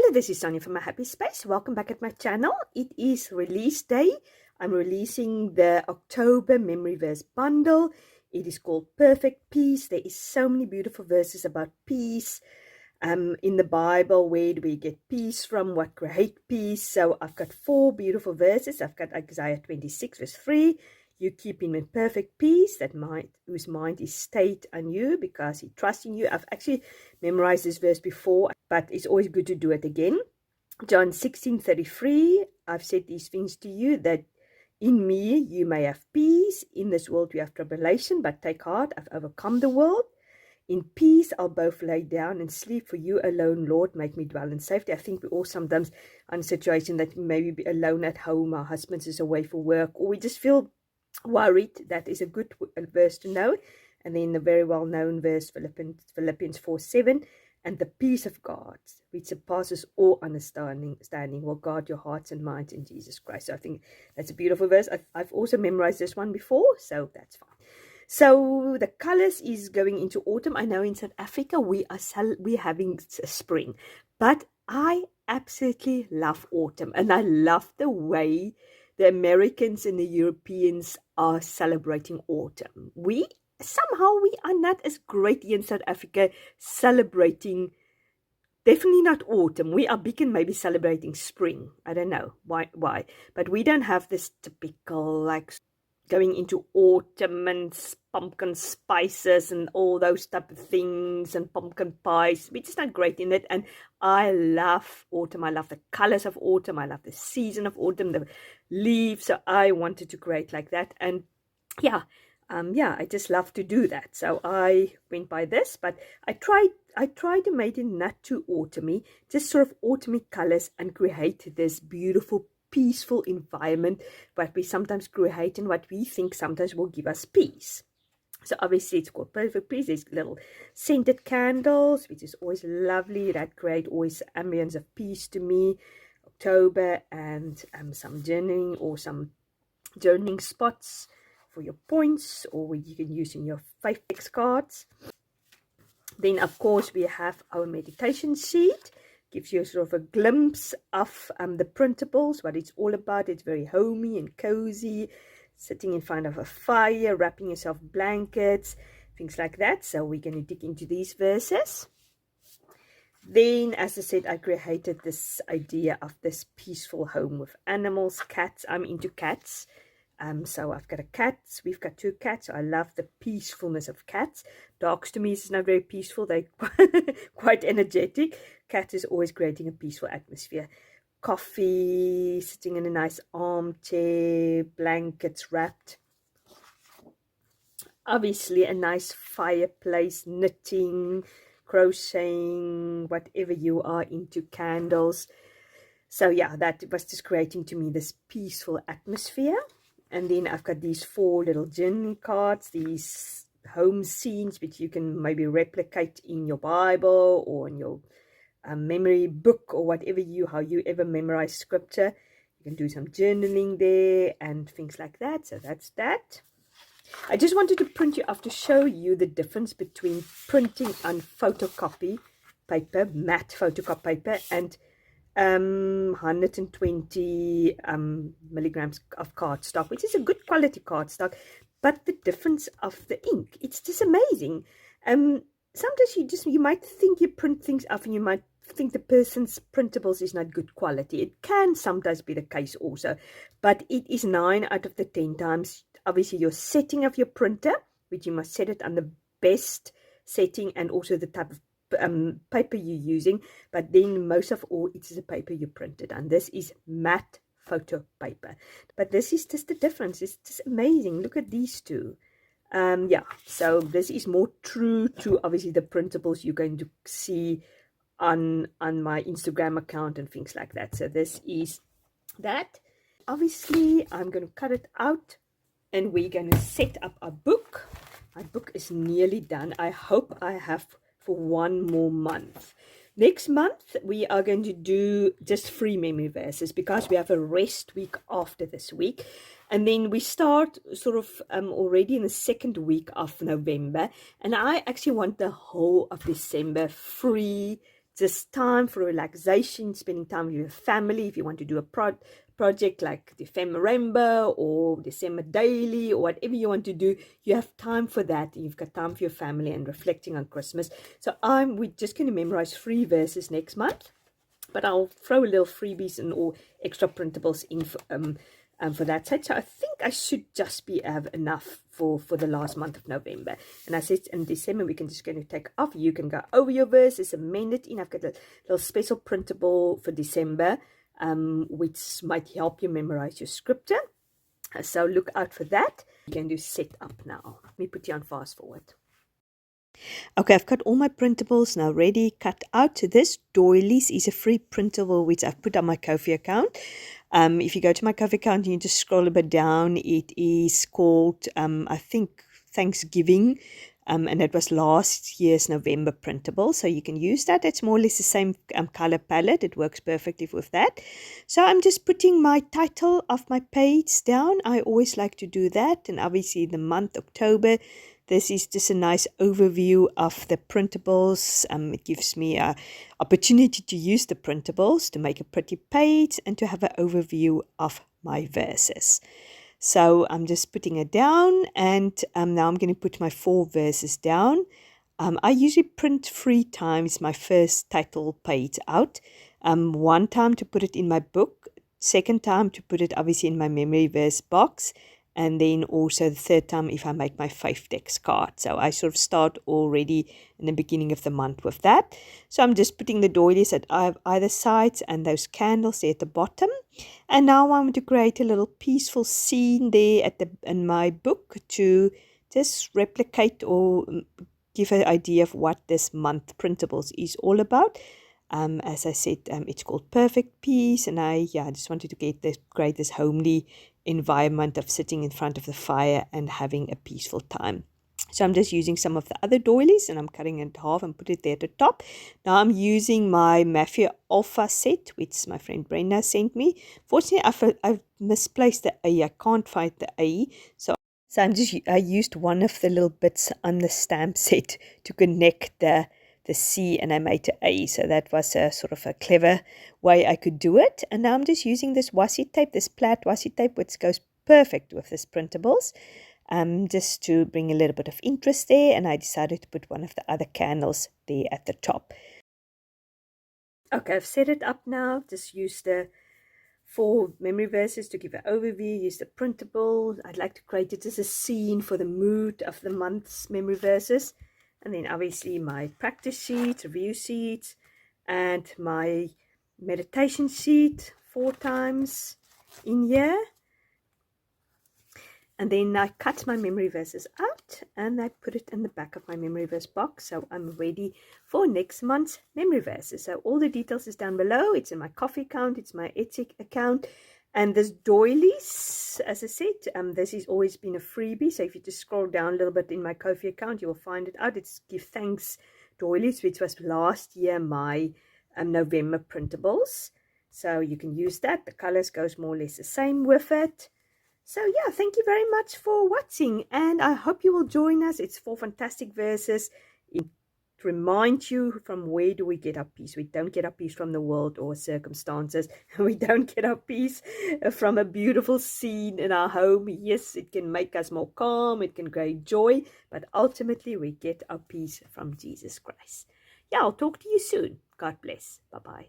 Hello, this is Sonia from My Happy Space. Welcome back at my channel. It is release day. I'm releasing the October Memory Verse Bundle. It is called Perfect Peace. There is so many beautiful verses about peace in the Bible. Where do we get peace from? What create peace? So I've got 4 beautiful verses. I've got Isaiah 26 verse 3. You keep him in perfect peace, whose mind is stayed on you because he trusts in you. I've actually memorized this verse before, but it's always good to do it again. John 16:33, I've said these things to you, that in me you may have peace. In this world you have tribulation, but take heart, I've overcome the world. In peace I'll both lay down and sleep. For you alone, Lord, make me dwell in safety. I think we all sometimes are in a situation that we maybe be alone at home, our husband is away for work, or we just feel worried. That is a good verse to know. And then the very well-known verse, Philippians 4:7, and the peace of God, which surpasses all understanding, will guard your hearts and minds in Jesus Christ. So I think that's a beautiful verse. I've also memorized this one before, so that's fine. So the colors is going into autumn. I know in South Africa we're having spring, but I absolutely love autumn, and I love the way the Americans and the Europeans are celebrating autumn. Somehow we are not as great here in South Africa celebrating, definitely not autumn. We are big in maybe celebrating spring. I don't know why, but we don't have this typical like going into autumn and pumpkin spices and all those type of things and pumpkin pies. We're just not great in it. And I love autumn. I love the colors of autumn. I love the season of autumn, the leaves. So I wanted to create like that. And yeah, I just love to do that. So I went by this, but I tried to make it not too autumny, just sort of autumny colors, and create this beautiful peaceful environment what we sometimes create and what we think sometimes will give us peace. So obviously it's called Perfect Peace. There's little scented candles, which is always lovely. That create always ambience of peace to me. October, and some journaling or some journaling spots for your points, or you can use in your 5x cards. Then of course we have our meditation sheet. Gives you sort of a glimpse of the printables, what it's all about. It's very homey and cozy, sitting in front of a fire, wrapping yourself blankets, things like that. So we're going to dig into these verses. Then, as I said, I created this idea of this peaceful home with animals, cats. I'm into cats. So I've got a cat. We've got 2 cats. So I love the peacefulness of cats. Dogs to me is not very peaceful. They're quite energetic. Cat is always creating a peaceful atmosphere. Coffee, sitting in a nice armchair, blankets wrapped. Obviously a nice fireplace, knitting, crocheting, whatever you are into, candles. So yeah, that was just creating to me this peaceful atmosphere. And then I've got these 4 little journaling cards, these home scenes, which you can maybe replicate in your Bible or in your memory book, or whatever how you ever memorize scripture. You can do some journaling there and things like that. So that's that. I just wanted to print you off to show you the difference between printing on photocopy paper, matte photocopy paper, and 120 milligrams of cardstock, which is a good quality cardstock, but the difference of the ink, it's just amazing. Sometimes you might think you print things off and you might think the person's printables is not good quality. It can sometimes be the case also, but it is 9 out of the 10 times. Obviously your setting of your printer, which you must set it on the best setting, and also the type of paper you're using, but then most of all it is a paper you printed on. This is matte photo paper, but this is just the difference. It's just amazing. Look at these 2. Yeah, so this is more true to obviously the printables you're going to see on my Instagram account and things like that. So this is that. Obviously I'm going to cut it out and we're going to set up a book. My book is nearly done. I hope I have for 1 more month. Next month we are going to do just 3 memory verses, because we have a rest week after this week, and then we start sort of already in the 2nd week of November, and I actually want the whole of December free, just time for relaxation, spending time with your family. If you want to do a project like December Rainbow or December Daily or whatever you want to do, you have time for that. You've got time for your family and reflecting on Christmas. So we're just going to memorize 3 verses next month, but I'll throw a little freebies and or extra printables in for that side. So I think I should just have enough for the last month of November. And I said in December we can just going to take off. You can go over your verses, amend it in. I've got a little special printable for December, which might help you memorize your scripture. So look out for that. You can do set up now. Let me put you on fast forward. Okay, I've got all my printables now ready, cut out. This doilies is a free printable which I've put on my Ko-fi account. If you go to my Ko-fi account, you just scroll a bit down. It is called, I think, Thanksgiving. And it was last year's November printable, so you can use that. It's more or less the same color palette. It works perfectly with that. So I'm just putting my title of my page down. I always like to do that. And obviously the month October, this is just a nice overview of the printables. It gives me an opportunity to use the printables to make a pretty page and to have an overview of my verses. So I'm just putting it down, and now I'm going to put my 4 verses down. I usually print 3 times my first title page out. One time to put it in my book, second time to put it obviously in my memory verse box, and then also the third time if I make my 5 text card. So I sort of start already in the beginning of the month with that. So I'm just putting the doilies at either sides and those candles there at the bottom. And now I'm going to create a little peaceful scene there in my book to just replicate or give an idea of what this month printables is all about. As I said, it's called Perfect Peace, and I just wanted to create this homely environment of sitting in front of the fire and having a peaceful time. So I'm just using some of the other doilies and I'm cutting it in half and put it there at the top. Now I'm using my Mafia Alpha set, which my friend Brenda sent me. Fortunately, I've misplaced the A. I can't find the A. So I used one of the little bits on the stamp set to connect the C, and I made an A. So that was a sort of a clever way I could do it. And now I'm just using this washi tape, this plaid washi tape, which goes perfect with this printables. Just to bring a little bit of interest there, and I decided to put one of the other candles there at the top. Okay, I've set it up now. Just use the 4 memory verses to give an overview. Use the printable. I'd like to create it as a scene for the mood of the month's memory verses. And then obviously my practice sheet, review sheet, and my meditation sheet 4 times in here. And then I cut my memory verses out and I put it in the back of my memory verse box. So I'm ready for next month's memory verses. So all the details is down below. It's in my Ko-fi account. It's my Etsy account. And this doilies, as I said, this has always been a freebie. So if you just scroll down a little bit in my Ko-fi account, you will find it out. It's Give Thanks doilies, which was last year my November printables. So you can use that. The colors goes more or less the same with it. So yeah, thank you very much for watching, and I hope you will join us. It's 4 fantastic verses to remind you from where do we get our peace. We don't get our peace from the world or circumstances. We don't get our peace from a beautiful scene in our home. Yes, it can make us more calm, it can create joy, but ultimately we get our peace from Jesus Christ. Yeah, I'll talk to you soon. God bless. Bye-bye.